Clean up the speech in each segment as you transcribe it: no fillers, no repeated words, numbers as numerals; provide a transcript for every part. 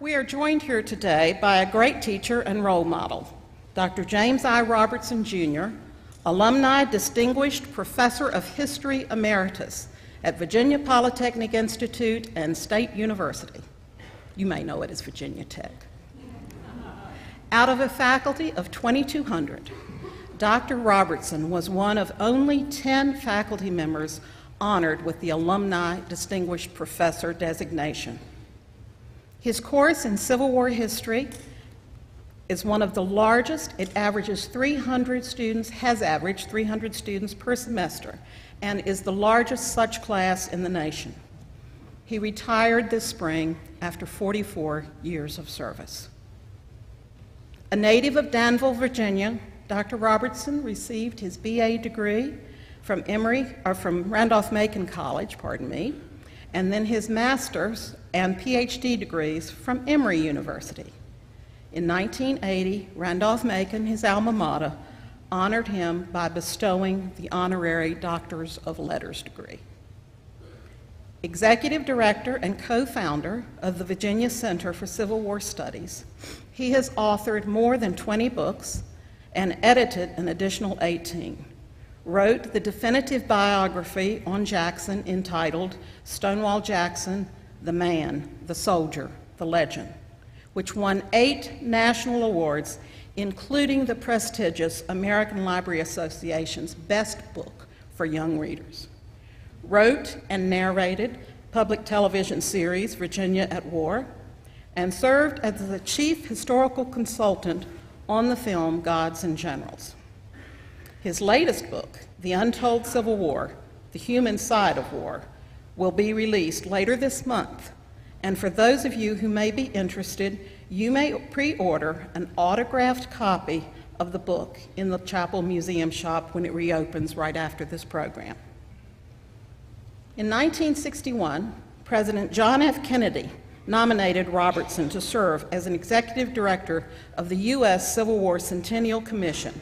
We are joined here today by a great teacher and role model, Dr. James I. Robertson, Jr., Alumni Distinguished Professor of History Emeritus at Virginia Polytechnic Institute and State University. You may know it as Virginia Tech. Out of a faculty of 2,200, Dr. Robertson was one of only 10 faculty members honored with the Alumni Distinguished Professor designation. His course in Civil War history is one of the largest. It averages 300 students, has averaged 300 students per semester, and is the largest such class in the nation. He retired this spring after 44 years of service. A native of Danville, Virginia, Dr. Robertson received his BA degree from Randolph-Macon College, and then his master's and PhD degrees from Emory University. In 1980, Randolph-Macon, his alma mater, honored him by bestowing the honorary Doctors of Letters degree. Executive Director and co-founder of the Virginia Center for Civil War Studies, he has authored more than 20 books and edited an additional 18. Wrote the definitive biography on Jackson entitled Stonewall Jackson, the Man, the Soldier, the Legend, which won 8 national awards, including the prestigious American Library Association's Best Book for Young Readers. Wrote and narrated public television series Virginia at War, and served as the chief historical consultant on the film Gods and Generals. His latest book, The Untold Civil War, The Human Side of War, will be released later this month, and for those of you who may be interested, you may pre-order an autographed copy of the book in the Chapel Museum shop when it reopens right after this program. In 1961, President John F. Kennedy nominated Robertson to serve as an executive director of the U.S. Civil War Centennial Commission,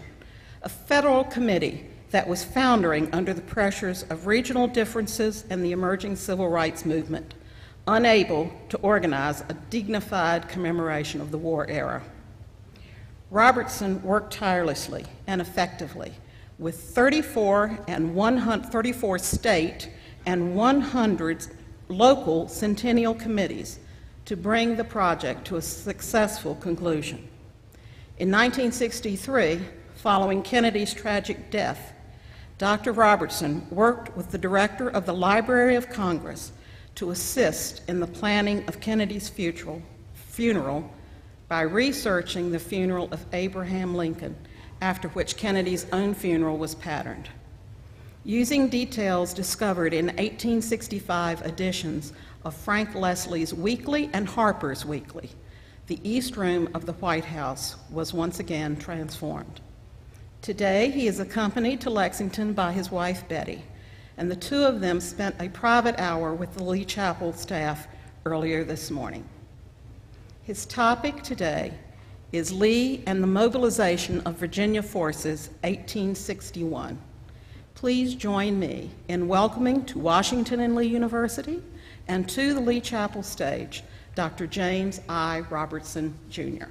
a federal committee that was foundering under the pressures of regional differences and the emerging civil rights movement, unable to organize a dignified commemoration of the war era. Robertson worked tirelessly and effectively with 34 state and 100 local centennial committees to bring the project to a successful conclusion. In 1963, following Kennedy's tragic death, Dr. Robertson worked with the director of the Library of Congress to assist in the planning of Kennedy's funeral by researching the funeral of Abraham Lincoln, after which Kennedy's own funeral was patterned. Using details discovered in 1865 editions of Frank Leslie's Weekly and Harper's Weekly, the East Room of the White House was once again transformed. Today, he is accompanied to Lexington by his wife, Betty, and the two of them spent a private hour with the Lee Chapel staff earlier this morning. His topic today is Lee and the Mobilization of Virginia Forces, 1861. Please join me in welcoming to Washington and Lee University and to the Lee Chapel stage, Dr. James I. Robertson, Jr.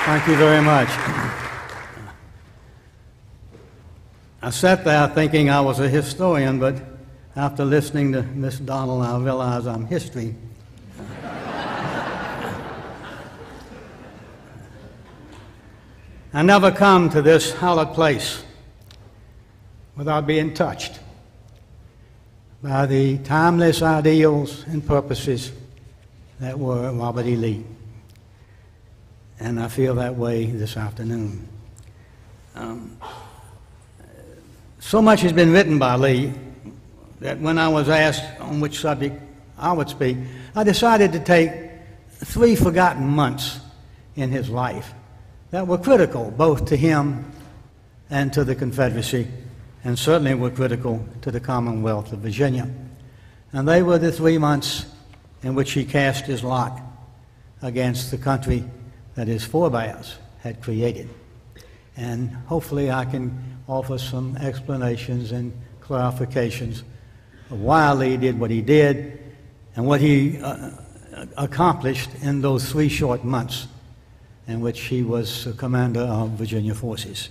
Thank you very much. I sat there thinking I was a historian, but after listening to Miss Donald, I realize I'm history. I never come to this hallowed place without being touched by the timeless ideals and purposes that were Robert E. Lee. And I feel that way this afternoon. So much has been written by Lee that when I was asked on which subject I would speak, I decided to take 3 forgotten months in his life that were critical both to him and to the Confederacy, and certainly were critical to the Commonwealth of Virginia. And they were the 3 months in which he cast his lot against the country that his forebears had created. And hopefully I can offer some explanations and clarifications of why Lee did what he did and what he accomplished in those 3 short months in which he was commander of Virginia forces.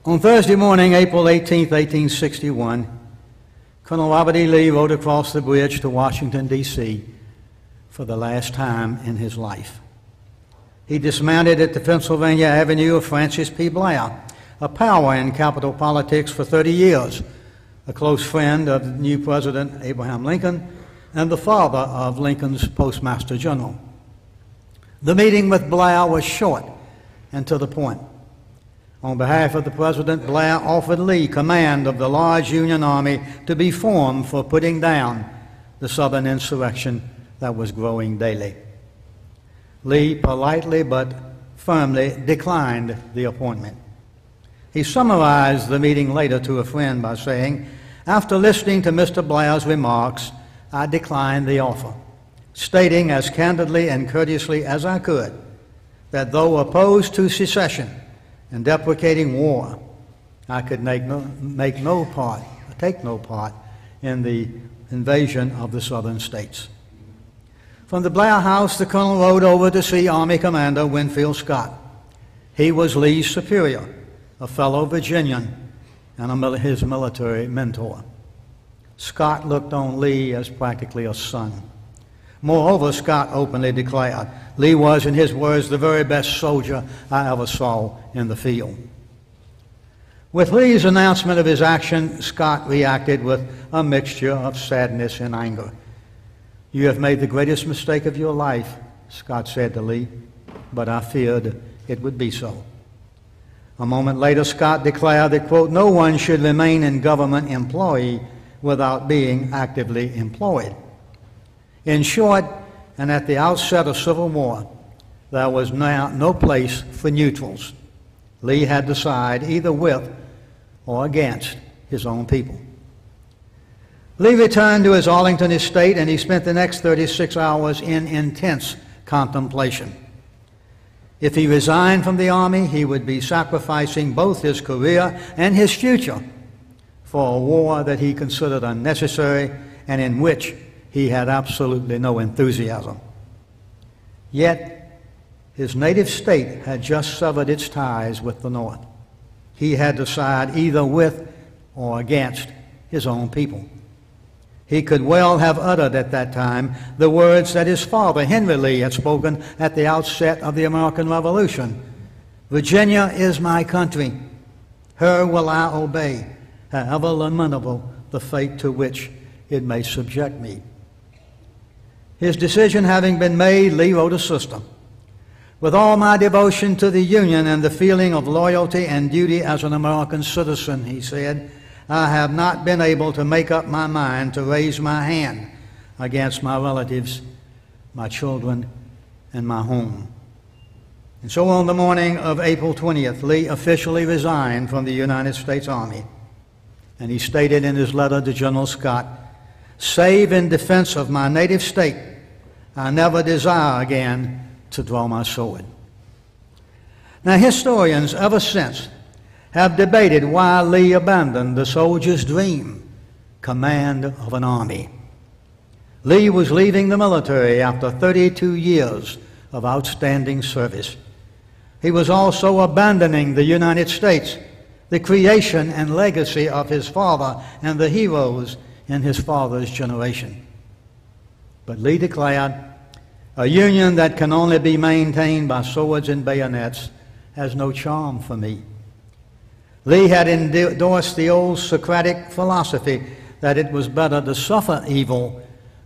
On Thursday morning, April 18, 1861, Colonel Robert E. Lee rode across the bridge to Washington, D.C. for the last time in his life. He dismounted at the Pennsylvania Avenue of Francis P. Blair, a power in Capitol politics for 30 years, a close friend of the new President Abraham Lincoln, and the father of Lincoln's Postmaster General. The meeting with Blair was short and to the point. On behalf of the President, Blair offered Lee command of the large Union Army to be formed for putting down the Southern insurrection that was growing daily. Lee politely but firmly declined the appointment. He summarized the meeting later to a friend by saying, "After listening to Mr. Blair's remarks, I declined the offer, stating as candidly and courteously as I could that though opposed to secession and deprecating war, I could take no part in the invasion of the southern states." From the Blair house, the colonel rode over to see Army Commander Winfield Scott. He was Lee's superior, a fellow Virginian, and his military mentor. Scott looked on Lee as practically a son. Moreover, Scott openly declared, Lee was, in his words, the very best soldier I ever saw in the field. With Lee's announcement of his action, Scott reacted with a mixture of sadness and anger. "You have made the greatest mistake of your life," Scott said to Lee, "but I feared it would be so." A moment later, Scott declared that, quote, "No one should remain in government employee without being actively employed." In short, and at the outset of Civil War, there was now no place for neutrals. Lee had to side either with or against his own people. Lee returned to his Arlington estate, and he spent the next 36 hours in intense contemplation. If he resigned from the Army, he would be sacrificing both his career and his future for a war that he considered unnecessary and in which he had absolutely no enthusiasm. Yet, his native state had just severed its ties with the North. He had to side either with or against his own people. He could well have uttered at that time the words that his father, Henry Lee, had spoken at the outset of the American Revolution. "Virginia is my country. Her will I obey, however lamentable the fate to which it may subject me." His decision having been made, Lee wrote a system. "With all my devotion to the Union and the feeling of loyalty and duty as an American citizen," he said, "I have not been able to make up my mind to raise my hand against my relatives, my children, and my home." And so on the morning of April 20th, Lee officially resigned from the United States Army. And he stated in his letter to General Scott, "Save in defense of my native state, I never desire again to draw my sword." Now, historians ever since have debated why Lee abandoned the soldier's dream, command of an army. Lee was leaving the military after 32 years of outstanding service. He was also abandoning the United States, the creation and legacy of his father and the heroes in his father's generation. But Lee declared, "A union that can only be maintained by swords and bayonets has no charm for me." Lee had endorsed the old Socratic philosophy that it was better to suffer evil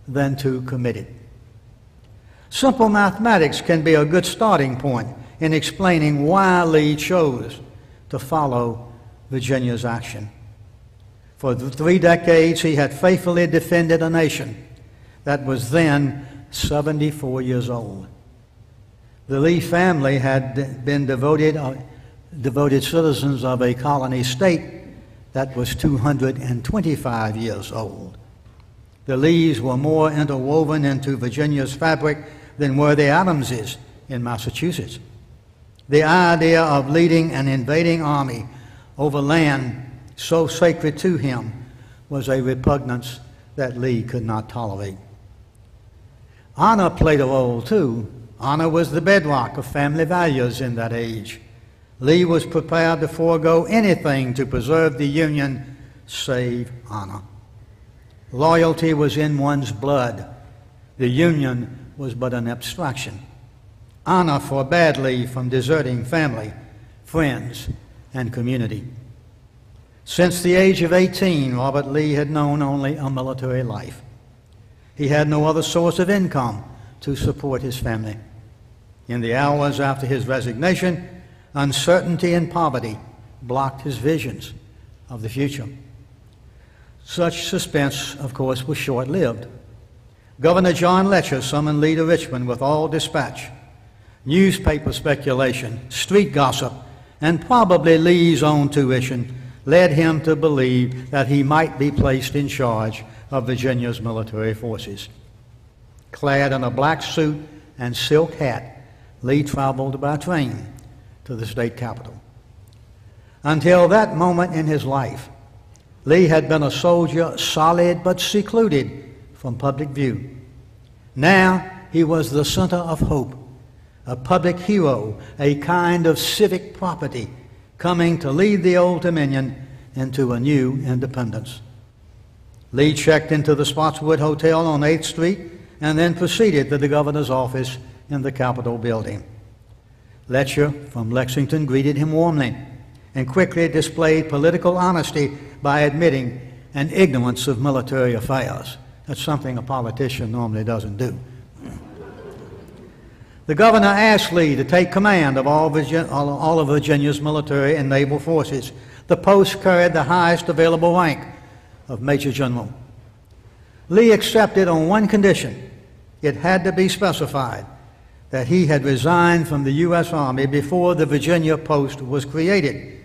than to commit it. Simple mathematics can be a good starting point in explaining why Lee chose to follow Virginia's action. For 3 decades, he had faithfully defended a nation that was then 74 years old. The Lee family had been devoted citizens of a colony state that was 225 years old. The Lees were more interwoven into Virginia's fabric than were the Adamses in Massachusetts. The idea of leading an invading army over land so sacred to him was a repugnance that Lee could not tolerate. Honor played a role too. Honor was the bedrock of family values in that age. Lee was prepared to forego anything to preserve the Union save honor. Loyalty was in one's blood. The Union was but an abstraction. Honor forbade Lee from deserting family, friends, and community. Since the age of 18, Robert Lee had known only a military life. He had no other source of income to support his family. In the hours after his resignation, uncertainty and poverty blocked his visions of the future. Such suspense, of course, was short-lived. Governor John Letcher summoned Lee to Richmond with all dispatch. Newspaper speculation, street gossip, and probably Lee's own tuition led him to believe that he might be placed in charge of Virginia's military forces. Clad in a black suit and silk hat, Lee traveled by train to the state capitol. Until that moment in his life, Lee had been a soldier solid but secluded from public view. Now he was the center of hope, a public hero, a kind of civic property, coming to lead the Old Dominion into a new independence. Lee checked into the Spotswood Hotel on 8th Street and then proceeded to the governor's office in the Capitol building. Letcher from Lexington greeted him warmly and quickly displayed political honesty by admitting an ignorance of military affairs. That's something a politician normally doesn't do. The governor asked Lee to take command of all of Virginia's military and naval forces. The post carried the highest available rank of Major General. Lee accepted on one condition. It had to be specified that he had resigned from the U.S. Army before the Virginia post was created.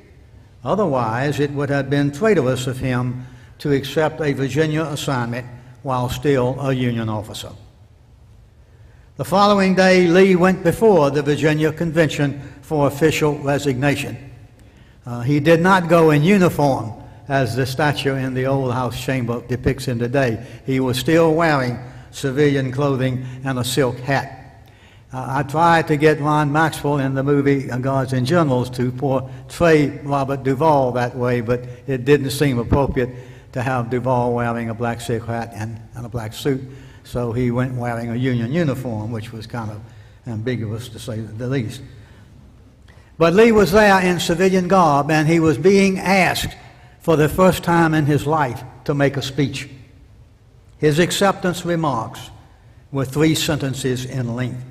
Otherwise, it would have been traitorous of him to accept a Virginia assignment while still a Union officer. The following day, Lee went before the Virginia Convention for official resignation. He did not go in uniform, as the statue in the Old House chamber depicts him today. He was still wearing civilian clothing and a silk hat. I tried to get Ron Maxwell in the movie Guards and Generals to portray Robert Duvall that way, but it didn't seem appropriate to have Duvall wearing a black silk hat and a black suit, so he went wearing a Union uniform, which was kind of ambiguous to say the least. But Lee was there in civilian garb, and he was being asked for the first time in his life to make a speech. His acceptance remarks were 3 sentences in length.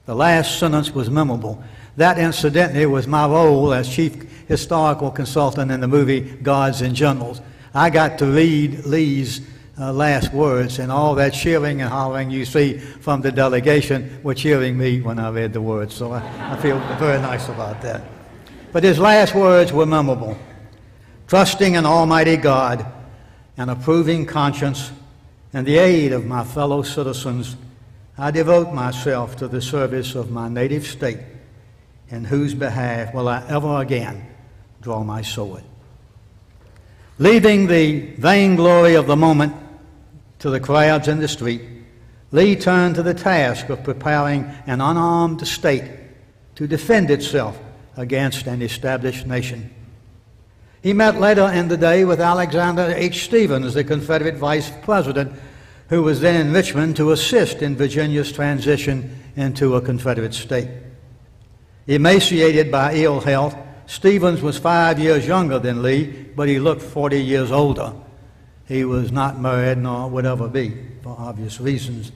The last sentence was memorable. That, incidentally, was my role as chief historical consultant in the movie Guards and Generals. I got to read Lee's last words, and all that cheering and hollering you see from the delegation were cheering me when I read the words, so I feel very nice about that. But his last words were memorable. Trusting in Almighty God, an approving conscience, and the aid of my fellow citizens, I devote myself to the service of my native state, in whose behalf will I ever again draw my sword. Leaving the vainglory of the moment to the crowds in the street, Lee turned to the task of preparing an unarmed state to defend itself against an established nation. He met later in the day with Alexander H. Stephens, the Confederate Vice President, who was then in Richmond to assist in Virginia's transition into a Confederate state. Emaciated by ill health, Stephens was 5 years younger than Lee, but he looked 40 years older. He was not married nor would ever be, for obvious reasons.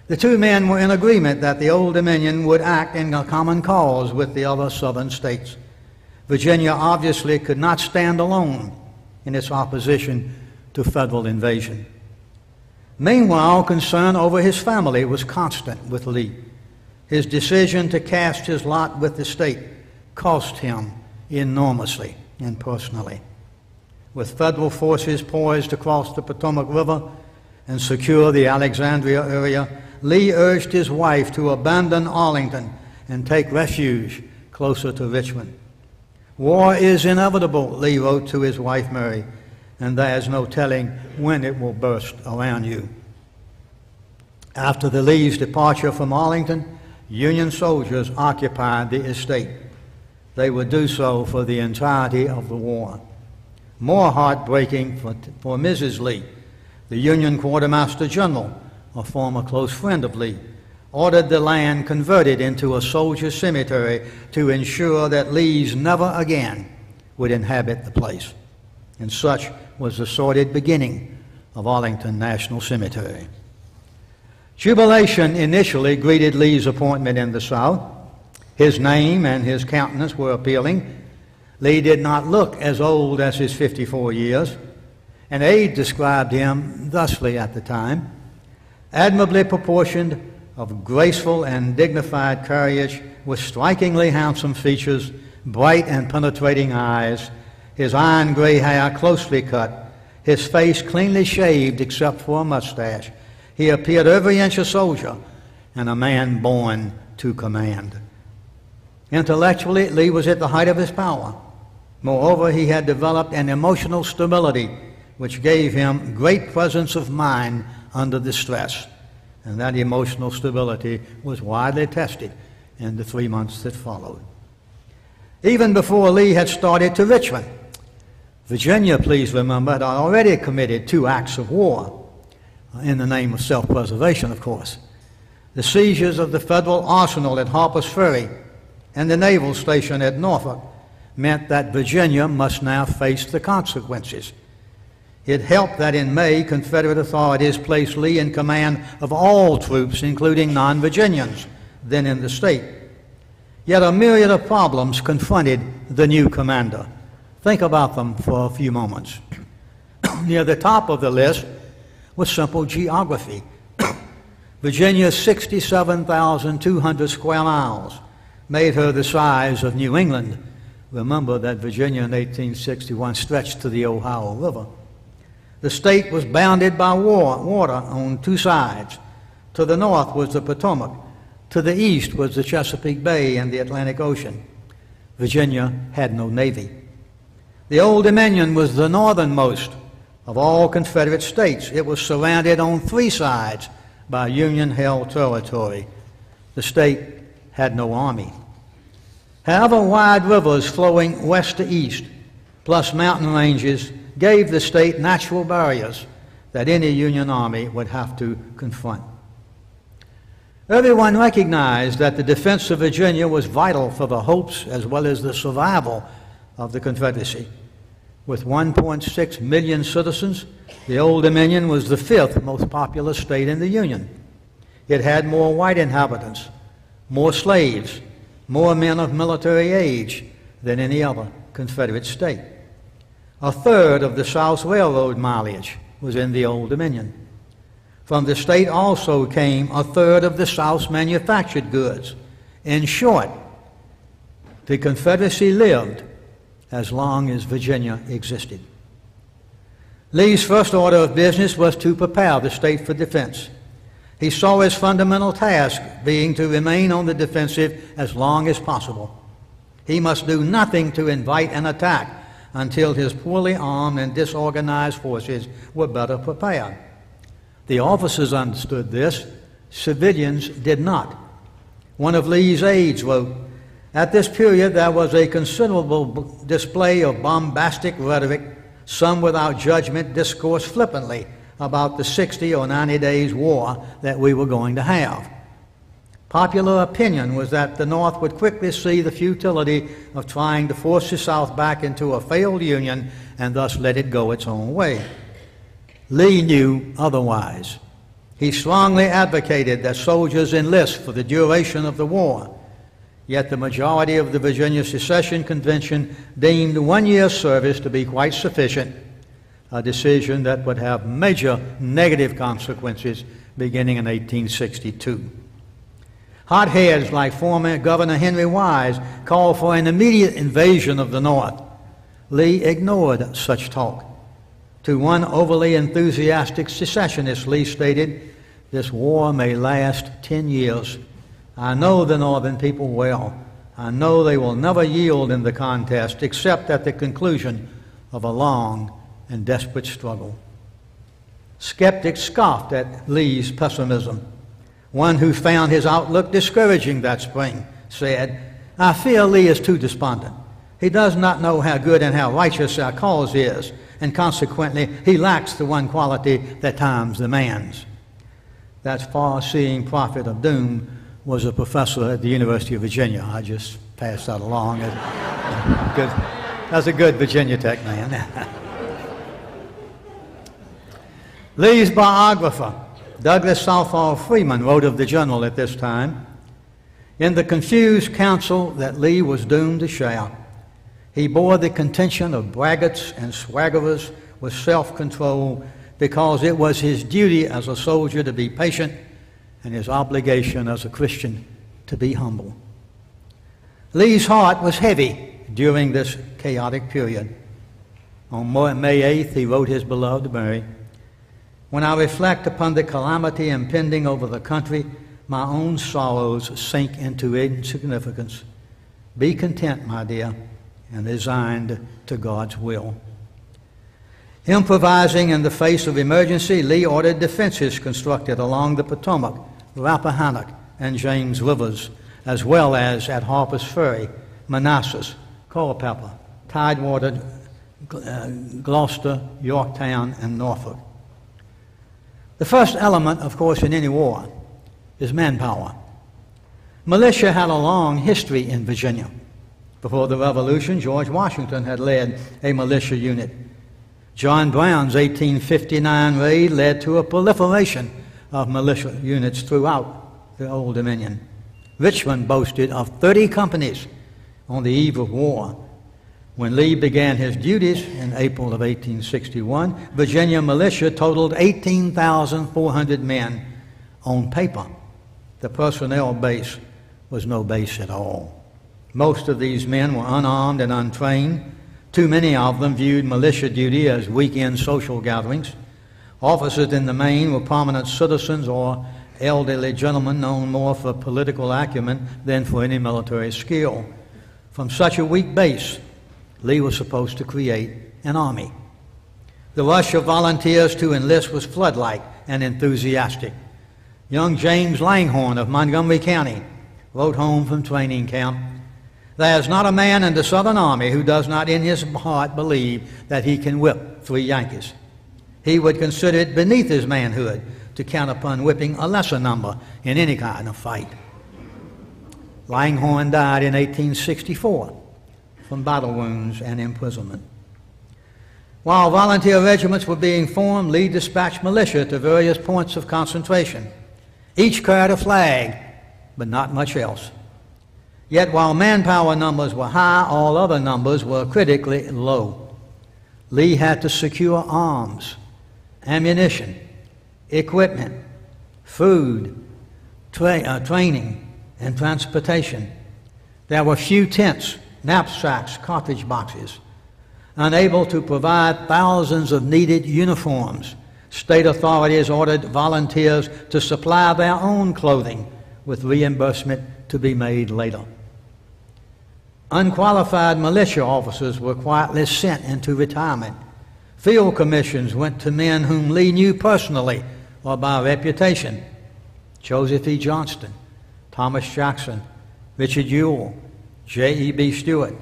The two men were in agreement that the Old Dominion would act in a common cause with the other southern states. Virginia obviously could not stand alone in its opposition to federal invasion. Meanwhile, concern over his family was constant with Lee. His decision to cast his lot with the state cost him enormously and personally. With federal forces poised to cross the Potomac River, and secure the Alexandria area, Lee urged his wife to abandon Arlington and take refuge closer to Richmond. "War is inevitable," Lee wrote to his wife Mary, "and there is no telling when it will burst around you." After the Lee's departure from Arlington, Union soldiers occupied the estate. They would do so for the entirety of the war. More heartbreaking for Mrs. Lee, the Union Quartermaster General, a former close friend of Lee, ordered the land converted into a soldier cemetery to ensure that Lee's never again would inhabit the place. And such was the sordid beginning of Arlington National Cemetery. Jubilation initially greeted Lee's appointment in the South. His name and his countenance were appealing. Lee did not look as old as his 54 years. An aide described him thusly at the time: admirably proportioned, of graceful and dignified carriage, with strikingly handsome features, bright and penetrating eyes, his iron gray hair closely cut, his face cleanly shaved except for a mustache. He appeared every inch a soldier and a man born to command. Intellectually, Lee was at the height of his power. Moreover, he had developed an emotional stability which gave him great presence of mind under the stress. And that emotional stability was widely tested in the 3 months that followed. Even before Lee had started to Richmond, Virginia, please remember, had already committed 2 acts of war, in the name of self-preservation, of course. The seizures of the federal arsenal at Harper's Ferry and the naval station at Norfolk meant that Virginia must now face the consequences. It helped that in May, Confederate authorities placed Lee in command of all troops, including non-Virginians, then in the state. Yet a myriad of problems confronted the new commander. Think about them for a few moments. Near the top of the list was simple geography. Virginia's 67,200 square miles made her the size of New England. Remember that Virginia in 1861 stretched to the Ohio River. The state was bounded by water on 2 sides. To the north was the Potomac. To the east was the Chesapeake Bay and the Atlantic Ocean. Virginia had no navy. The Old Dominion was the northernmost of all Confederate states. It was surrounded on 3 sides by Union-held territory. The state had no army. However, wide rivers flowing west to east, plus mountain ranges, gave the state natural barriers that any Union army would have to confront. Everyone recognized that the defense of Virginia was vital for the hopes as well as the survival of the Confederacy. With 1.6 million citizens, the Old Dominion was the 5th most populous state in the Union. It had more white inhabitants, more slaves, more men of military age than any other Confederate state. A third of the South's railroad mileage was in the Old Dominion. From the state also came a third of the South's manufactured goods. In short, the Confederacy lived as long as Virginia existed. Lee's first order of business was to prepare the state for defense. He saw his fundamental task being to remain on the defensive as long as possible. He must do nothing to invite an attack until his poorly armed and disorganized forces were better prepared. The officers understood this. Civilians did not. One of Lee's aides wrote, "At this period there was a considerable display of bombastic rhetoric. Some without judgment discoursed flippantly about the 60 or 90 days war that we were going to have. Popular opinion was that the North would quickly see the futility of trying to force the South back into a failed Union and thus let it go its own way." Lee knew otherwise. He strongly advocated that soldiers enlist for the duration of the war. Yet the majority of the Virginia Secession Convention deemed 1 year's service to be quite sufficient, a decision that would have major negative consequences beginning in 1862. Hotheads like former Governor Henry Wise called for an immediate invasion of the North. Lee ignored such talk. To one overly enthusiastic secessionist, Lee stated, "This war may last 10 years. I know the Northern people well. I know they will never yield in the contest except at the conclusion of a long and desperate struggle." Skeptics scoffed at Lee's pessimism. One who found his outlook discouraging that spring said, "I fear Lee is too despondent. He does not know how good and how righteous our cause is, and consequently he lacks the one quality that times demands." That far-seeing prophet of doom was a professor at the University of Virginia. I just passed that along. That's a good Virginia Tech man. Lee's biographer, Douglas Southall Freeman, wrote of the general at this time, "In the confused counsel that Lee was doomed to share, he bore the contention of braggarts and swaggerers with self-control, because it was his duty as a soldier to be patient and his obligation as a Christian to be humble." Lee's heart was heavy during this chaotic period. On May 8th, he wrote his beloved Mary, "When I reflect upon the calamity impending over the country, my own sorrows sink into insignificance. Be content, my dear, and resigned to God's will." Improvising in the face of emergency, Lee ordered defenses constructed along the Potomac, Rappahannock, and James Rivers, as well as at Harper's Ferry, Manassas, Culpeper, Tidewater, Gloucester, Yorktown, and Norfolk. The first element, of course, in any war is manpower. Militia had a long history in Virginia. Before the Revolution, George Washington had led a militia unit. John Brown's 1859 raid led to a proliferation of militia units throughout the Old Dominion. Richmond boasted of 30 companies on the eve of war. When Lee began his duties in April of 1861, Virginia militia totaled 18,400 men. On paper, the personnel base was no base at all. Most of these men were unarmed and untrained. Too many of them viewed militia duty as weekend social gatherings. Officers in the main were prominent citizens or elderly gentlemen known more for political acumen than for any military skill. From such a weak base, Lee was supposed to create an army. The rush of volunteers to enlist was flood-like and enthusiastic. Young James Langhorne of Montgomery County wrote home from training camp, "There is not a man in the Southern Army who does not in his heart believe that he can whip 3 Yankees. He would consider it beneath his manhood to count upon whipping a lesser number in any kind of fight." Langhorne died in 1864 from battle wounds and imprisonment. While volunteer regiments were being formed, Lee dispatched militia to various points of concentration. Each carried a flag, but not much else. Yet while manpower numbers were high, all other numbers were critically low. Lee had to secure arms, ammunition, equipment, food, training, and transportation. There were few tents, knapsacks, cartridge boxes. Unable to provide thousands of needed uniforms, state authorities ordered volunteers to supply their own clothing, with reimbursement to be made later. Unqualified militia officers were quietly sent into retirement. Field commissions went to men whom Lee knew personally or by reputation: Joseph E. Johnston, Thomas Jackson, Richard Ewell, J.E.B. Stewart,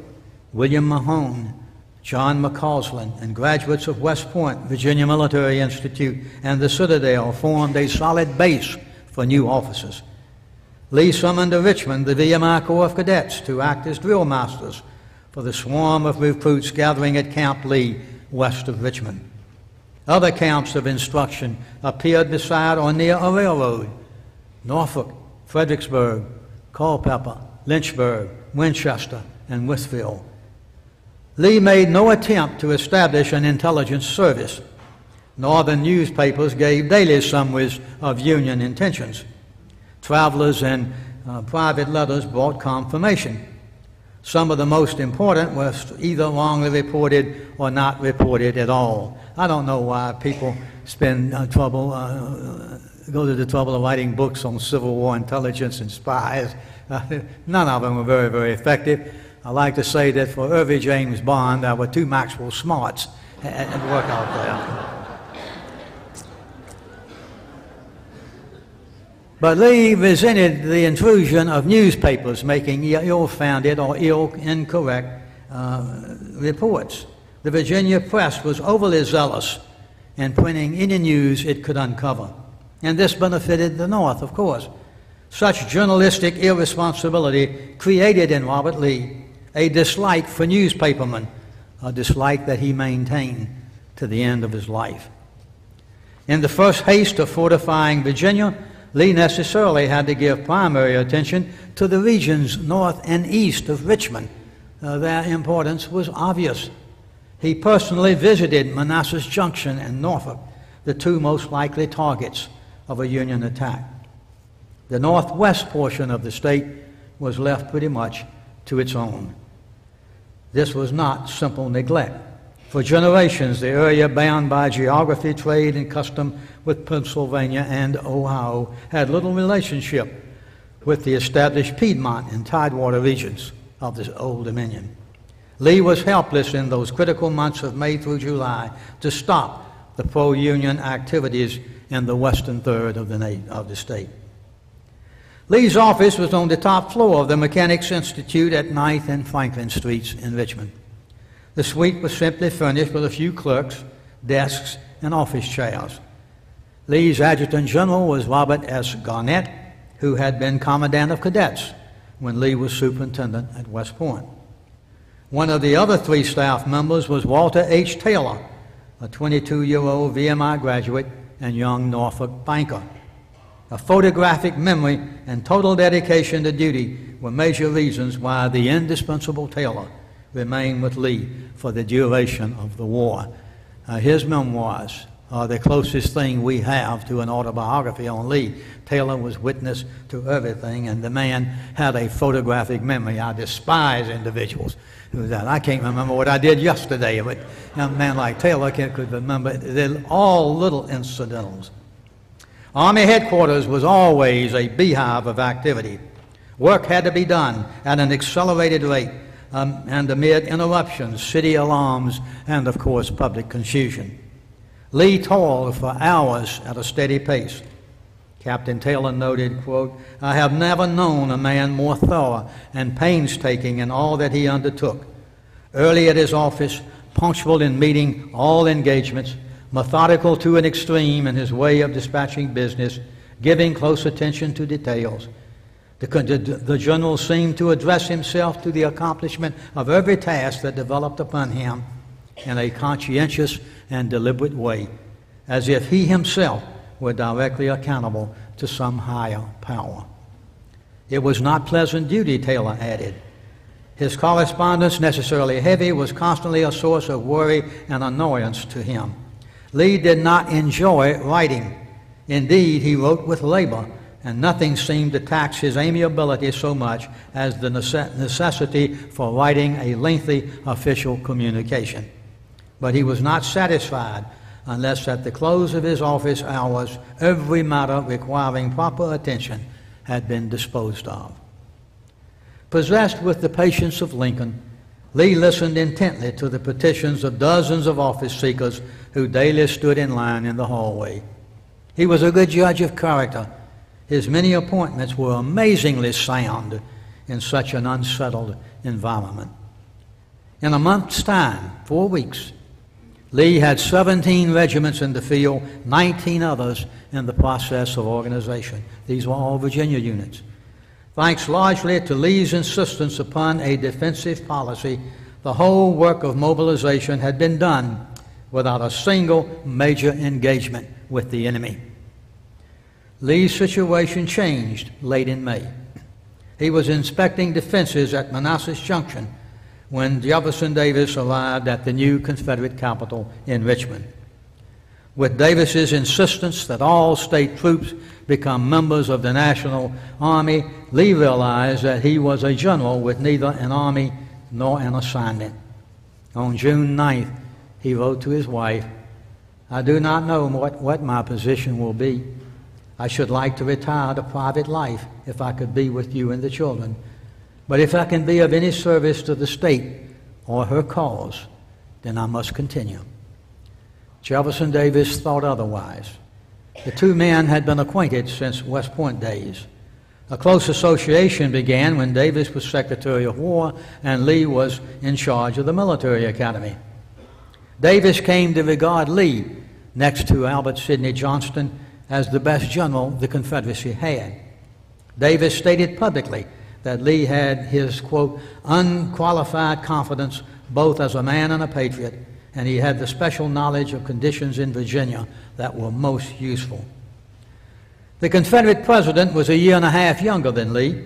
William Mahone, John McCausland, and graduates of West Point, Virginia Military Institute, and the Citadel formed a solid base for new officers. Lee summoned to Richmond the VMI Corps of Cadets to act as drill masters for the swarm of recruits gathering at Camp Lee west of Richmond. Other camps of instruction appeared beside or near a railroad: Norfolk, Fredericksburg, Culpeper, Lynchburg, Winchester, and Withfield. Lee made no attempt to establish an intelligence service. Northern newspapers gave daily summaries of Union intentions. Travelers and private letters brought confirmation. Some of the most important were either wrongly reported or not reported at all. I don't know why people spend go to the trouble of writing books on Civil War intelligence and spies. None of them were very, very effective. I like to say that for every James Bond, there were 2 Maxwell Smarts at work out there. But Lee resented the intrusion of newspapers making ill-founded or incorrect reports. The Virginia press was overly zealous in printing any news it could uncover. And this benefited the North, of course. Such journalistic irresponsibility created in Robert Lee a dislike for newspapermen, a dislike that he maintained to the end of his life. In the first haste of fortifying Virginia, Lee necessarily had to give primary attention to the regions north and east of Richmond. Their importance was obvious. He personally visited Manassas Junction and Norfolk, the 2 most likely targets of a Union attack. The northwest portion of the state was left pretty much to its own. This was not simple neglect. For generations, the area bound by geography, trade, and custom with Pennsylvania and Ohio had little relationship with the established Piedmont and Tidewater regions of the Old Dominion. Lee was helpless in those critical months of May through July to stop the pro-Union activities in the western third of the state. Lee's office was on the top floor of the Mechanics Institute at 9th and Franklin Streets in Richmond. The suite was simply furnished with a few clerks, desks, and office chairs. Lee's adjutant general was Robert S. Garnett, who had been commandant of cadets when Lee was superintendent at West Point. One of the other 3 staff members was Walter H. Taylor, a 22-year-old VMI graduate and young Norfolk banker. A photographic memory and total dedication to duty were major reasons why the indispensable Taylor remained with Lee for the duration of the war. His memoirs are the closest thing we have to an autobiography on Lee. Taylor was witness to everything, and the man had a photographic memory. I despise individuals who do that. I can't remember what I did yesterday, but a man like Taylor could remember. They're all little incidentals. Army headquarters was always a beehive of activity. Work had to be done at an accelerated rate, and amid interruptions, city alarms, and of course public confusion. Lee toiled for hours at a steady pace. Captain Taylor noted, quote, "I have never known a man more thorough and painstaking in all that he undertook. Early at his office, punctual in meeting all engagements, methodical to an extreme in his way of dispatching business, giving close attention to details. The general seemed to address himself to the accomplishment of every task that developed upon him in a conscientious and deliberate way, as if he himself were directly accountable to some higher power." It was not pleasant duty, Taylor added. His correspondence, necessarily heavy, was constantly a source of worry and annoyance to him. Lee did not enjoy writing. Indeed, he wrote with labor, and nothing seemed to tax his amiability so much as the necessity for writing a lengthy official communication. But he was not satisfied unless at the close of his office hours every matter requiring proper attention had been disposed of. Possessed with the patience of Lincoln, Lee listened intently to the petitions of dozens of office seekers who daily stood in line in the hallway. He was a good judge of character. His many appointments were amazingly sound in such an unsettled environment. In a month's time, 4 weeks, Lee had 17 regiments in the field, 19 others in the process of organization. These were all Virginia units. Thanks largely to Lee's insistence upon a defensive policy, the whole work of mobilization had been done without a single major engagement with the enemy. Lee's situation changed late in May. He was inspecting defenses at Manassas Junction when Jefferson Davis arrived at the new Confederate capital in Richmond. With Davis's insistence that all state troops become members of the National Army, Lee realized that he was a general with neither an army nor an assignment. On June 9th, he wrote to his wife, "I do not know what my position will be. I should like to retire to private life if I could be with you and the children. But if I can be of any service to the state or her cause, then I must continue." Jefferson Davis thought otherwise. The two men had been acquainted since West Point days. A close association began when Davis was Secretary of War and Lee was in charge of the military academy. Davis came to regard Lee, next to Albert Sidney Johnston, as the best general the Confederacy had. Davis stated publicly that Lee had his, quote, unqualified confidence both as a man and a patriot, and he had the special knowledge of conditions in Virginia that were most useful. The Confederate president was a year and a half younger than Lee.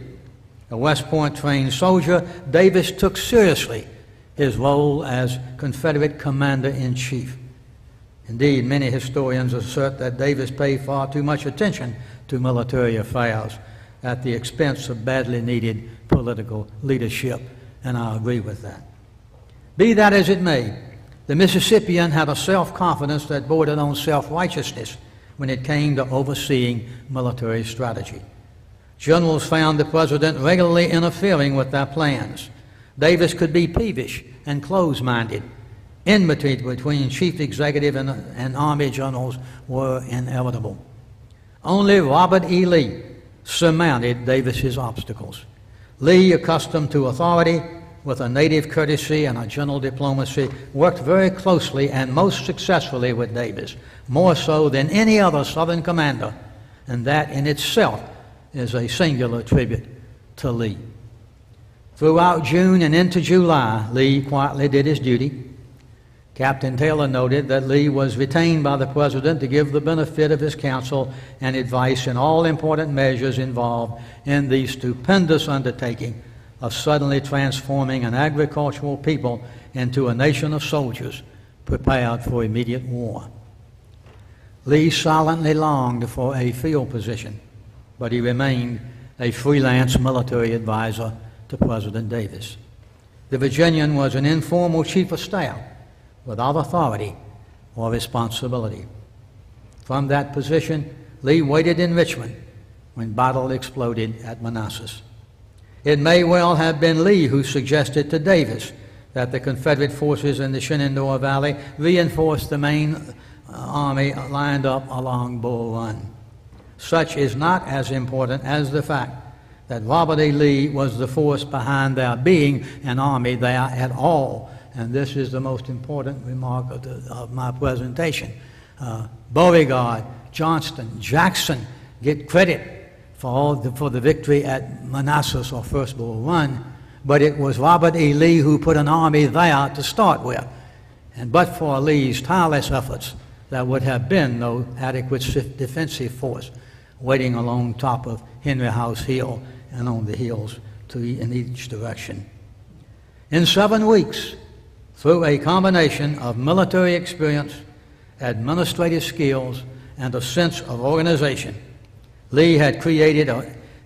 A West Point trained soldier, Davis took seriously his role as Confederate commander-in-chief. Indeed, many historians assert that Davis paid far too much attention to military affairs at the expense of badly needed political leadership, and I agree with that. Be that as it may, the Mississippian had a self-confidence that bordered on self-righteousness when it came to overseeing military strategy. Generals found the president regularly interfering with their plans. Davis could be peevish and close-minded. Enmity between chief executive and army generals were inevitable. Only Robert E. Lee surmounted Davis's obstacles. Lee, accustomed to authority, with a native courtesy and a gentle diplomacy, worked very closely and most successfully with Davis, more so than any other Southern commander, and that in itself is a singular tribute to Lee. Throughout June and into July, Lee quietly did his duty. Captain Taylor noted that Lee was retained by the president to give the benefit of his counsel and advice in all important measures involved in the stupendous undertaking of suddenly transforming an agricultural people into a nation of soldiers prepared for immediate war. Lee silently longed for a field position, but he remained a freelance military advisor to President Davis. The Virginian was an informal chief of staff without authority or responsibility. From that position, Lee waited in Richmond when battle exploded at Manassas. It may well have been Lee who suggested to Davis that the Confederate forces in the Shenandoah Valley reinforce the main army lined up along Bull Run. Such is not as important as the fact that Robert E. Lee was the force behind there being an army there at all. And this is the most important remark of my presentation. Beauregard, Johnston, Jackson get credit for the victory at Manassas or First Bull Run, but it was Robert E. Lee who put an army there to start with. And but for Lee's tireless efforts, there would have been no adequate defensive force waiting along top of Henry House Hill and on the hills in each direction. In 7 weeks, through a combination of military experience, administrative skills, and a sense of organization, Lee had created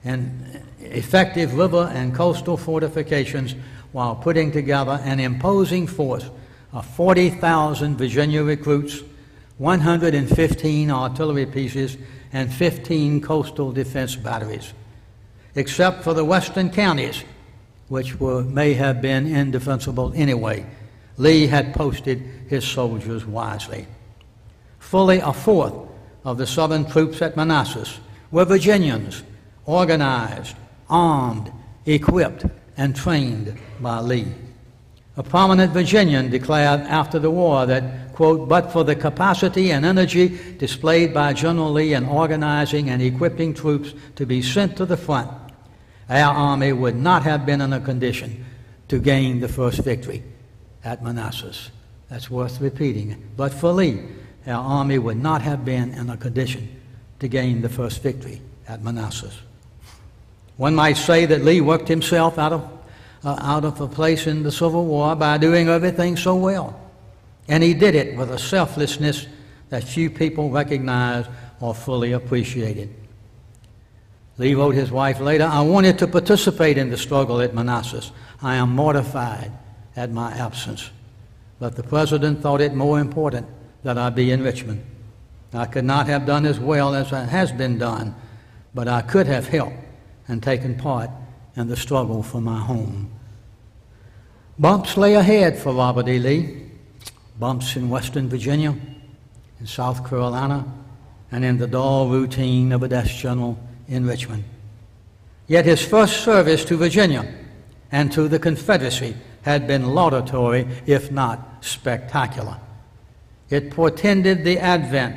an effective river and coastal fortifications while putting together an imposing force of 40,000 Virginia recruits, 115 artillery pieces, and 15 coastal defense batteries. Except for the western counties, which may have been indefensible anyway, Lee had posted his soldiers wisely. Fully a fourth of the Southern troops at Manassas were Virginians, organized, armed, equipped, and trained by Lee. A prominent Virginian declared after the war that, quote, but for the capacity and energy displayed by General Lee in organizing and equipping troops to be sent to the front, our army would not have been in a condition to gain the first victory at Manassas. That's worth repeating. But for Lee, our army would not have been in a condition to gain the first victory at Manassas. One might say that Lee worked himself out of a place in the Civil War by doing everything so well. And he did it with a selflessness that few people recognized or fully appreciated. Lee wrote his wife later, "I wanted to participate in the struggle at Manassas. I am mortified at my absence. But the President thought it more important that I be in Richmond. I could not have done as well as has been done, but I could have helped and taken part in the struggle for my home." Bumps lay ahead for Robert E. Lee. Bumps in Western Virginia, in South Carolina, and in the dull routine of a desk general in Richmond. Yet his first service to Virginia and to the Confederacy had been laudatory, if not spectacular. It portended the advent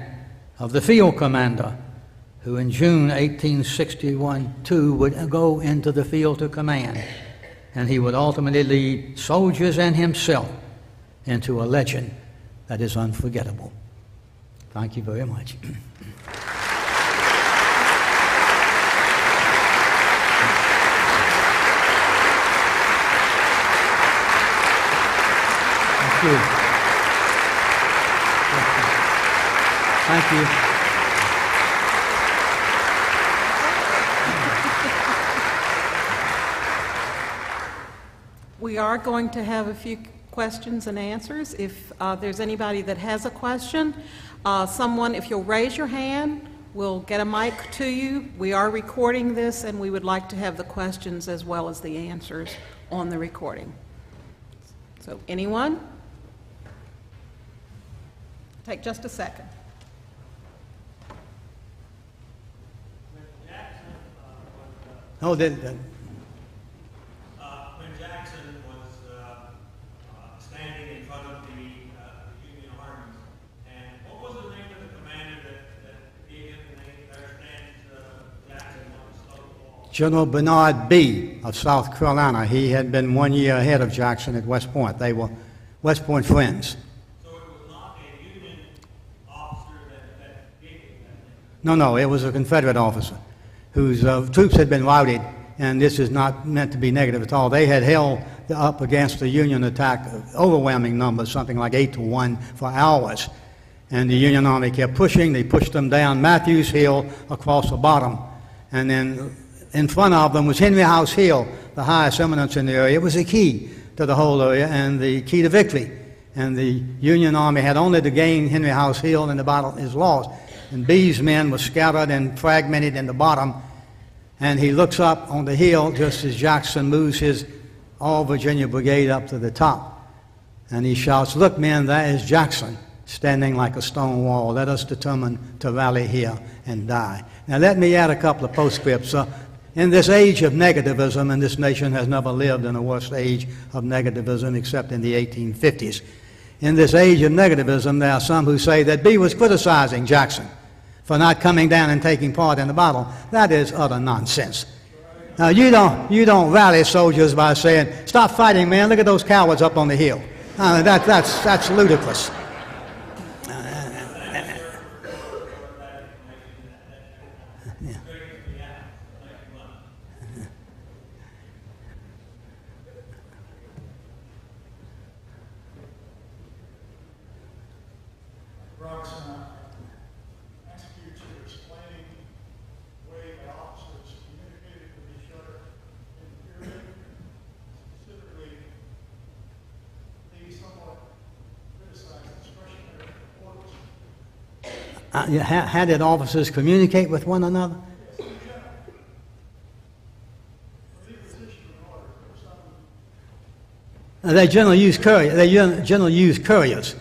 of the field commander, who in June 1861-2 would go into the field to command, and he would ultimately lead soldiers and himself into a legend that is unforgettable. Thank you very much. Thank you. Thank you. We are going to have a few questions and answers. If there's anybody that has a question, someone, if you'll raise your hand, we'll get a mic to you. We are recording this, and we would like to have the questions as well as the answers on the recording. So, anyone? Take just a second. Oh, when Jackson was standing in front of the Union armies, and what was the name of the commander that gave him the name that Jackson on the stone wall? General Bernard B. of South Carolina. He had been 1 year ahead of Jackson at West Point. They were West Point friends. So it was not a Union officer that gave him that name? No, it was a Confederate officer whose troops had been routed, and this is not meant to be negative at all. They had held up against the Union attack overwhelming numbers, something like 8-1 for hours. And the Union Army kept pushing. They pushed them down Matthews Hill across the bottom. And then in front of them was Henry House Hill, the highest eminence in the area. It was the key to the whole area and the key to victory. And the Union Army had only to gain Henry House Hill, and the battle is lost. And B's men were scattered and fragmented in the bottom, and he looks up on the hill just as Jackson moves his All-Virginia Brigade up to the top. And he shouts, "Look, men, there is Jackson, standing like a stone wall. Let us determine to rally here and die." Now let me add a couple of postscripts. In this age of negativism, and this nation has never lived in a worse age of negativism except in the 1850s. In this age of negativism, there are some who say that B was criticizing Jackson for not coming down and taking part in the battle. That is utter nonsense. Now, you don't rally soldiers by saying, "Stop fighting, man, look at those cowards up on the hill." That's ludicrous. Robertson, ask you to explain the way the officers communicated with each other in the period, specifically the somewhat criticized discretionary orders. How did officers communicate with one another? Yes, in general. For the position of order, for some They generally use couriers. They generally use couriers.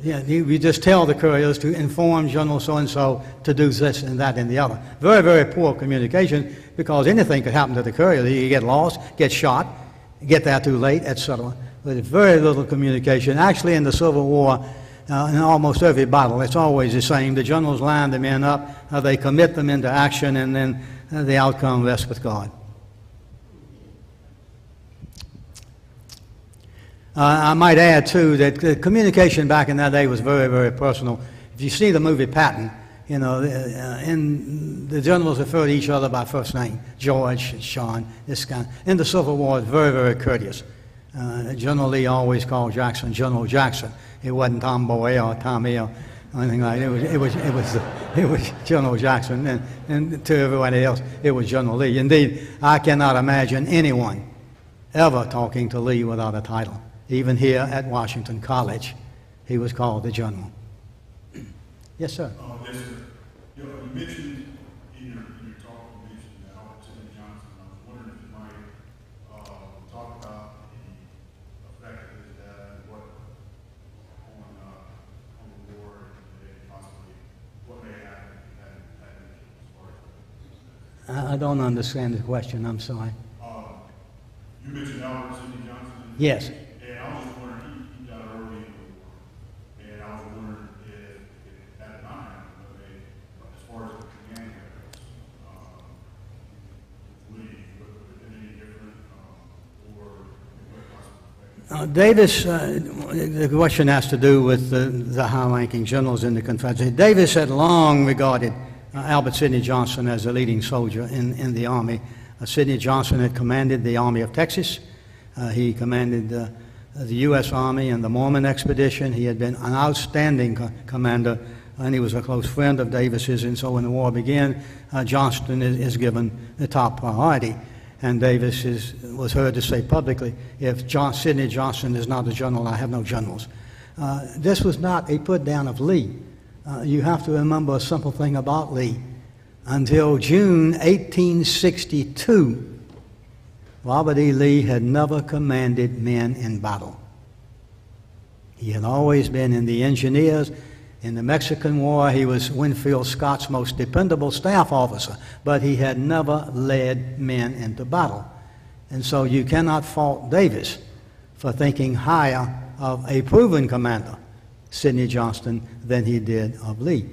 Yeah, we just tell the couriers to inform General so-and-so to do this and that and the other. Very, very poor communication, because anything could happen to the courier. You get lost, get shot, get there too late, etc. But very little communication. Actually, in the Civil War, in almost every battle, it's always the same. The generals line the men up, they commit them into action, and then the outcome rests with God. I might add, too, that the communication back in that day was very, very personal. If you see the movie Patton, you know, the generals refer to each other by first name, George, Sean, this kind. In the Civil War, it's very, very courteous. General Lee always called Jackson General Jackson. It wasn't Tom Boy or Tommy or or anything like that. It was General Jackson, and to everybody else, it was General Lee. Indeed, I cannot imagine anyone ever talking to Lee without a title. Even here at Washington College, he was called the General. Yes, sir. Yes, sir. You mentioned in your talk, you mentioned Robertson and Johnson. I was wondering if you might talk about the effect of his death and what on the war and possibly what may happen if he hadn't as far as I don't understand the question. I'm sorry. you mentioned Robertson and Johnson. Yes. And I was just wondering, he died early in the war, and I was wondering if at the time, as far as the command goes, Lee, would it been any different, or what possible effect? Davis, the question has to do with the high-ranking generals in the Confederacy. Davis had long regarded Albert Sidney Johnston as a leading soldier in the Army. Sidney Johnston had commanded the Army of Texas. He commanded the U.S. Army and the Mormon expedition. He had been an outstanding commander, and he was a close friend of Davis's. And so when the war began, Johnston is given the top priority. And Davis was heard to say publicly, if Sidney Johnston is not a general, I have no generals. This was not a put-down of Lee. You have to remember a simple thing about Lee. Until June 1862, Robert E. Lee had never commanded men in battle. He had always been in the engineers. In the Mexican War, he was Winfield Scott's most dependable staff officer, but he had never led men into battle. And so you cannot fault Davis for thinking higher of a proven commander, Sidney Johnston, than he did of Lee.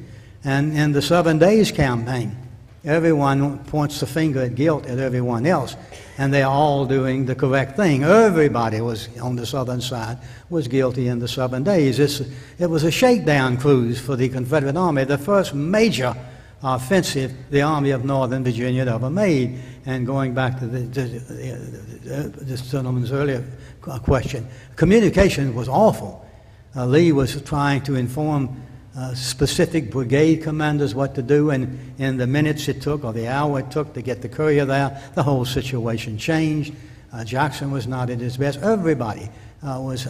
And in the 7 Days Campaign, everyone points the finger at guilt at everyone else, and they're all doing the correct thing. Everybody was on the southern side was guilty in the 7 days. It was a shakedown cruise for the Confederate Army, the first major offensive the Army of Northern Virginia had ever made. And going back to this gentleman's earlier question, communication was awful. Lee was trying to inform specific brigade commanders what to do, and in the minutes it took or the hour it took to get the courier there, the whole situation changed. Jackson was not at his best. Everybody was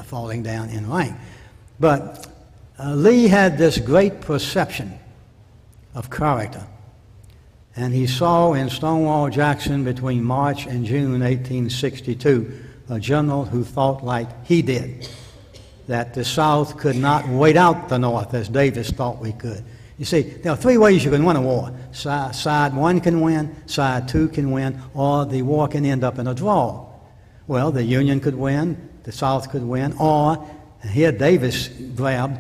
falling down in rank. But Lee had this great perception of character, and he saw in Stonewall Jackson between March and June 1862 a general who thought like he did, that the South could not wait out the North as Davis thought we could. You see, there are 3 ways you can win a war. Side 1 can win, side 2 can win, or the war can end up in a draw. Well, the Union could win, the South could win, or, and here Davis grabbed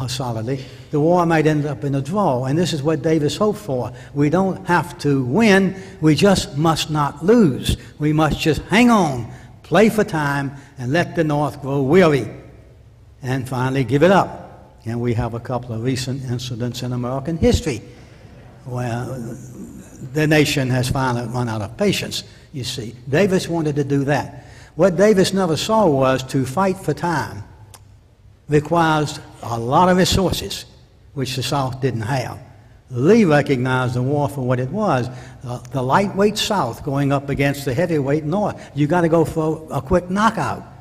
solidly, the war might end up in a draw, and this is what Davis hoped for. We don't have to win, we just must not lose. We must just hang on, play for time, and let the North grow weary, and finally give it up. And we have a couple of recent incidents in American history where the nation has finally run out of patience, you see. Davis wanted to do that. What Davis never saw was to fight for time requires a lot of resources, which the South didn't have. Lee recognized the war for what it was, the lightweight South going up against the heavyweight North. You got to go for a quick knockout.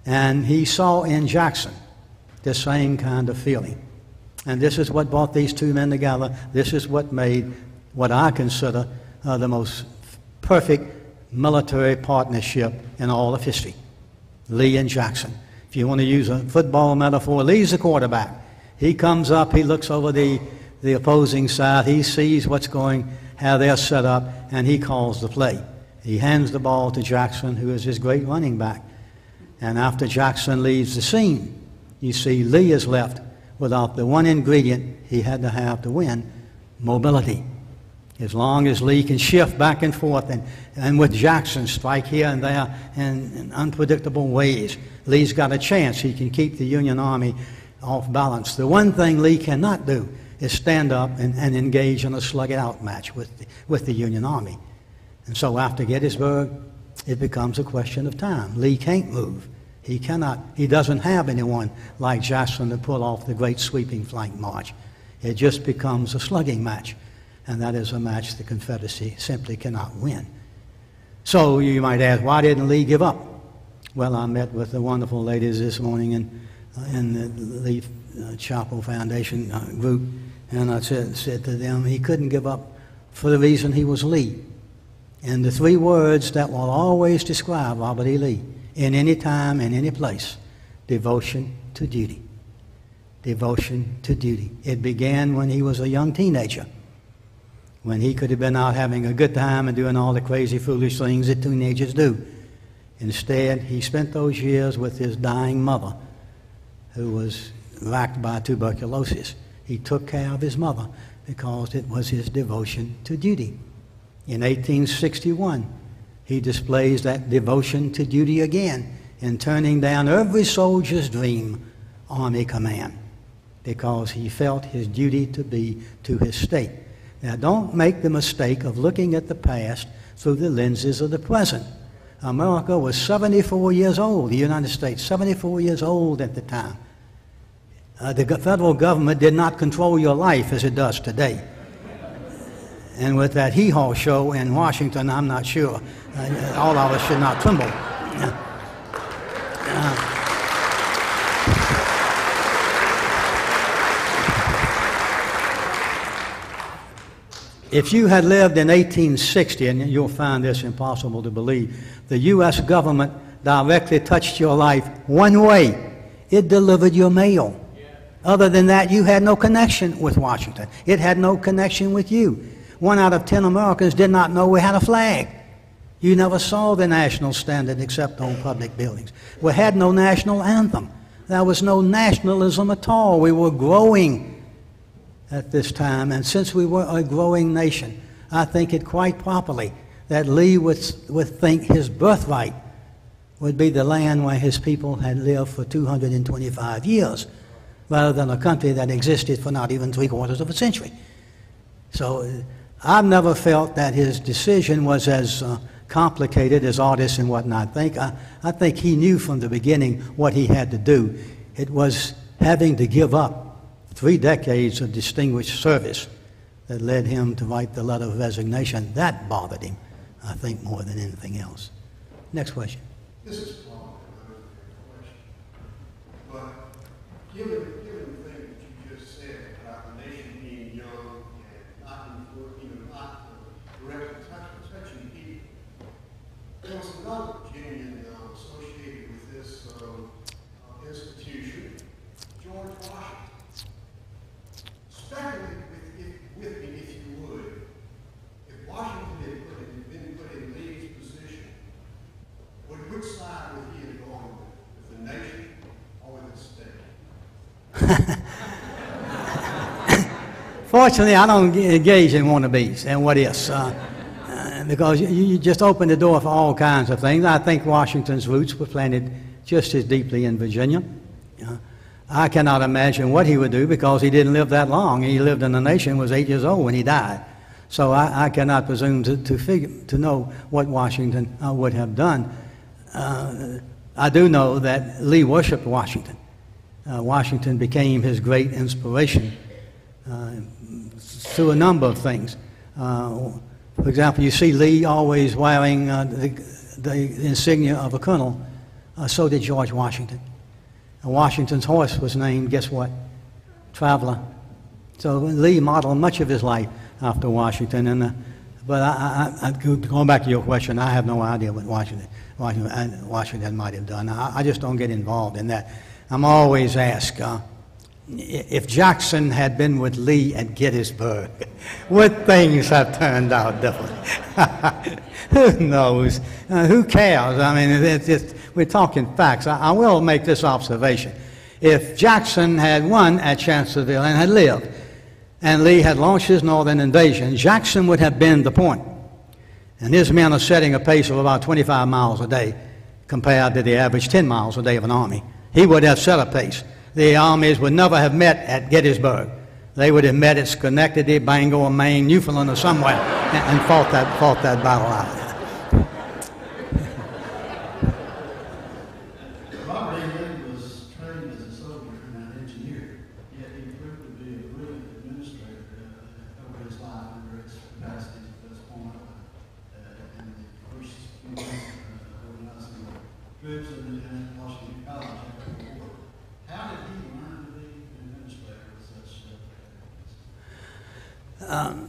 And he saw in Jackson the same kind of feeling. And this is what brought these 2 men together. This is what made what I consider the most perfect military partnership in all of history. Lee and Jackson. If you want to use a football metaphor, Lee's the quarterback. He comes up, he looks over the opposing side, he sees what's going, how they're set up, and he calls the play. He hands the ball to Jackson, who is his great running back. And after Jackson leaves the scene, you see Lee is left without the one ingredient he had to have to win, mobility. As long as Lee can shift back and forth and with Jackson strike here and there in unpredictable ways, Lee's got a chance. He can keep the Union Army off balance. The one thing Lee cannot do is stand up and engage in a slug-it-out match with the Union Army. And so after Gettysburg, it becomes a question of time. Lee can't move. He doesn't have anyone like Jackson to pull off the great sweeping flank march. It just becomes a slugging match, and that is a match the Confederacy simply cannot win. So you might ask, why didn't Lee give up? Well, I met with the wonderful ladies this morning in the Lee Chapel Foundation group, and I said to them, he couldn't give up for the reason he was Lee. And the three words that will always describe Robert E. Lee, in any time, in any place: devotion to duty. Devotion to duty. It began when he was a young teenager, when he could have been out having a good time and doing all the crazy, foolish things that teenagers do. Instead, he spent those years with his dying mother, who was racked by tuberculosis. He took care of his mother because it was his devotion to duty. In 1861, he displays that devotion to duty again in turning down every soldier's dream, Army command, because he felt his duty to be to his state. Now, don't make the mistake of looking at the past through the lenses of the present. America was 74 years old, the United States, 74 years old at the time. The federal government did not control your life as it does today. And with that hee-haw show in Washington, I'm not sure. All of us should not tremble. If you had lived in 1860, and you'll find this impossible to believe, the U.S. government directly touched your life one way: it delivered your mail. Other than that, you had no connection with Washington. It had no connection with you. 1 out of 10 Americans did not know we had a flag. You never saw the national standard except on public buildings. We had no national anthem. There was no nationalism at all. We were growing at this time, and since we were a growing nation, I think it quite properly that Lee would think his birthright would be the land where his people had lived for 225 years, rather than a country that existed for not even 3/4 of a century. So I've never felt that his decision was as complicated as artists and whatnot think. I think he knew from the beginning what he had to do. It was having to give up 3 decades of distinguished service that led him to write the letter of resignation. That bothered him, I think, more than anything else. Next question. This is long, question. But given the thing that you just said about the nation being young and not directly touching people, there was another Virginian associated with this institution, George Washington. Speculate with me, if you would, if Washington had been put in Lee's position, which side would he have gone with the nation or with the state? Fortunately, I don't engage in wannabes and what ifs, because you just open the door for all kinds of things. I think Washington's roots were planted just as deeply in Virginia. I cannot imagine what he would do because he didn't live that long. He lived in the nation, was 8 years old when he died. So I cannot presume to know what Washington would have done. I do know that Lee worshipped Washington. Washington became his great inspiration through a number of things. For example, you see Lee always wearing the insignia of a colonel. So did George Washington. Washington's horse was named, guess what? Traveler. So Lee modeled much of his life after Washington. But going back to your question, I have no idea what Washington might have done. I just don't get involved in that. I'm always asked, if Jackson had been with Lee at Gettysburg, would things have turned out differently? Who knows? Who cares? I mean, we're talking facts. I will make this observation. If Jackson had won at Chancellorsville and had lived, and Lee had launched his northern invasion, Jackson would have been the point. And his men are setting a pace of about 25 miles a day compared to the average 10 miles a day of an army. He would have set a pace. The armies would never have met at Gettysburg. They would have met at Schenectady, Bangor, Maine, Newfoundland, or somewhere, and fought that battle out. My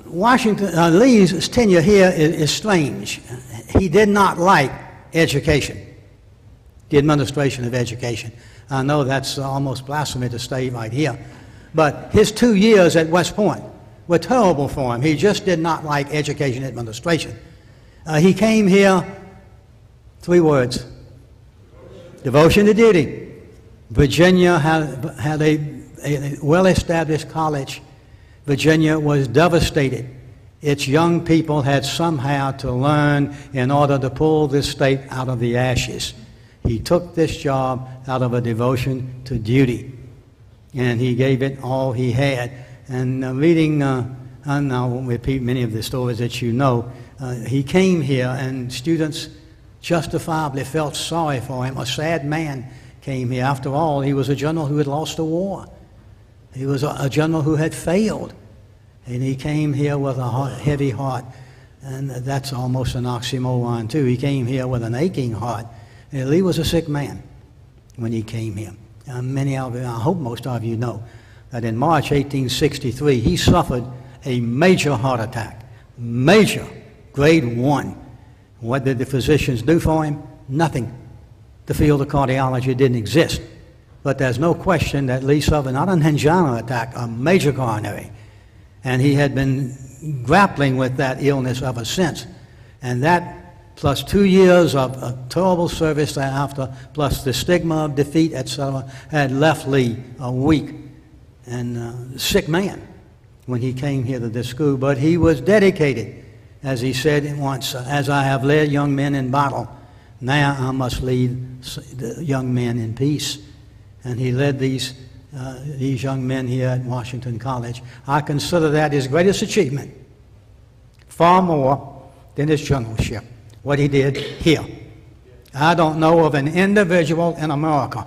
Lee's tenure here is strange. He did not like education, the administration of education. I know that's almost blasphemy to say right here, but his 2 years at West Point were terrible for him. He just did not like education administration. He came here, 3 words: devotion to duty. Virginia had a well-established college. Virginia was devastated. Its young people had somehow to learn in order to pull this state out of the ashes. He took this job out of a devotion to duty, and he gave it all he had. And reading, I won't repeat many of the stories that you know, he came here and students justifiably felt sorry for him. A sad man came here. After all, he was a general who had lost a war. He was a general who had failed. And he came here with a heavy heart. And that's almost an oxymoron, too. He came here with an aching heart. And Lee was a sick man when he came here. Many of you, I hope most of you know, that in March 1863, he suffered a major heart attack. Major, grade 1. What did the physicians do for him? Nothing. The field of cardiology didn't exist. But there's no question that Lee suffered not an angina attack, a major coronary. And he had been grappling with that illness ever since. And that, plus 2 years of terrible service thereafter, plus the stigma of defeat, etc., had left Lee a weak and sick man when he came here to this school. But he was dedicated, as he said once, as I have led young men in battle, now I must lead the young men in peace. And he led these young men here at Washington College. I consider that his greatest achievement, far more than his generalship, what he did here. I don't know of an individual in America,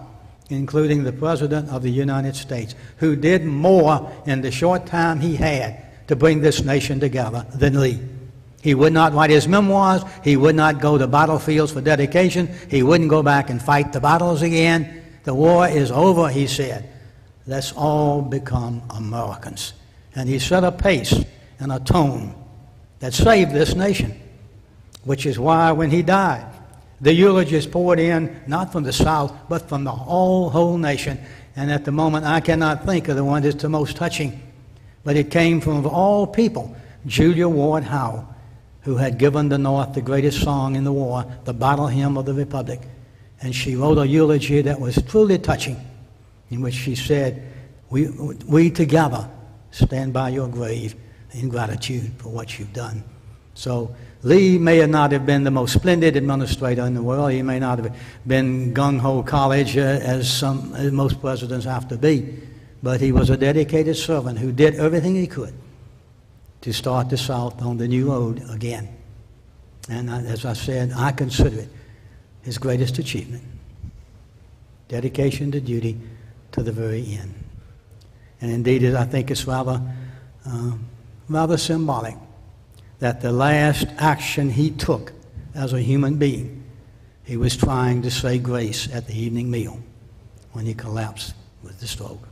including the President of the United States, who did more in the short time he had to bring this nation together than Lee. He would not write his memoirs. He would not go to battlefields for dedication. He wouldn't go back and fight the battles again. The war is over, he said. Let's all become Americans. And he set a pace and a tone that saved this nation, which is why when he died, the eulogies poured in, not from the South, but from the whole nation. And at the moment, I cannot think of the one that's the most touching. But it came from, of all people, Julia Ward Howe, who had given the North the greatest song in the war, the Battle Hymn of the Republic. And she wrote a eulogy that was truly touching, in which she said, we together stand by your grave in gratitude for what you've done. So Lee may not have been the most splendid administrator in the world. He may not have been gung-ho college as most presidents have to be. But he was a dedicated servant who did everything he could to start the South on the new road again. And as I said, I consider it his greatest achievement. Dedication to duty to the very end. And indeed, I think it's rather symbolic that the last action he took as a human being, he was trying to say grace at the evening meal when he collapsed with the stroke.